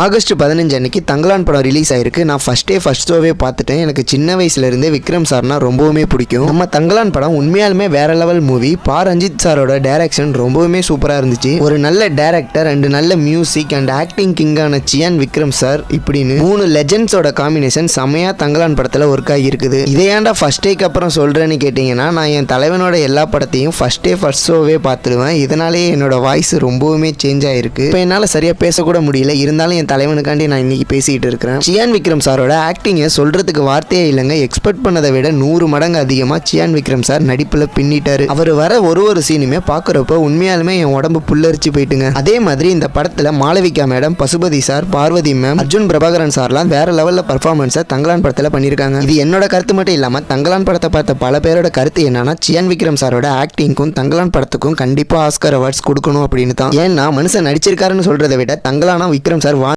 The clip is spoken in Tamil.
ஆகஸ்ட் 15 அன்னைக்கு தங்கலான் படம் ரிலீஸ் ஆயிருக்கு. நான் ஃபர்ஸ்ட் ஷோவே பார்த்துட்டேன். எனக்கு சின்ன வயசுல இருந்தே விக்ரம் சார்னா ரொம்பவுமே பிடிக்கும். நம்ம தங்கலான் படம் உண்மையாலுமே வேற லெவல் மூவி. ரஞ்சித் சாரோட டைரக்ஷன் ரொம்பவுமே சூப்பரா இருந்துச்சு. ஒரு நல்ல டைரக்டர் அண்ட் நல்ல மியூசிக் அண்ட் ஆக்டிங் கிங்கான சியான் விக்ரம் சார் இப்படின்னு 3 லெஜெண்ட்ஸோட காம்பினேஷன் செமையா தங்கலான் படத்துல ஒர்க் ஆகி இருக்குது. இதை ஏன்டா ஃபர்ஸ்ட் டேக்கு அப்புறம் சொல்றேன்னு கேட்டீங்கன்னா, நான் என் தலைவனோட எல்லா படத்தையும் ஃபர்ஸ்ட் ஷோவே பார்த்துடுவேன். இதனாலேயே என்னோட வாய்ஸ் ரொம்பவுமே சேஞ்ச் ஆயிருக்கு. இப்போ என்னால் சரியா பேசக்கூட முடியல. இருந்தாலும் என் தலைவனுக்காண்டி நான் இன்னைக்கு பேசிட்டு இருக்கிறேன். சியான் விக்ரம் சாரோட ஆக்டிங்கை சொல்றதுக்கு வார்த்தையே இல்லைங்க. எக்ஸ்பெக்ட் பண்ணதை விட 100 மடங்கு அதிகமாக சியான் விக்ரம் சார் நடிப்புல பின்னிட்டாரு. அவர் வர ஒரு சீனுமே பார்க்குறப்ப உண்மையாலுமே என் உடம்பு புல்லரிச்சு போயிட்டுங்க. அதே மாதிரி இந்த படத்துல Malavika madam, Pasupathi sir, Parvathy ma'am, Arjun Prabhakaran சார்லாம் வேற லெவல்ல பர்ஃபார்மன்ஸை தங்கலான் படத்துல பண்ணியிருக்காங்க. இது என்னோட கருத்து மட்டும் இல்லாம தங்கலான் படத்தை பார்த்த பல பேரோட கருத்து என்னன்னா, சியான் விக்ரம் சாரோட ஆக்டிங்கும் தங்கலான் படத்துக்கும் கண்டிப்பா ஆஸ்கர் அவார்ட்ஸ் கொடுக்கணும் அப்படின்னு தான். ஏன்னா மனுஷன் நடிச்சிருக்காருன்னு சொல்றதை விட தங்கலானா விக்ரம் சார்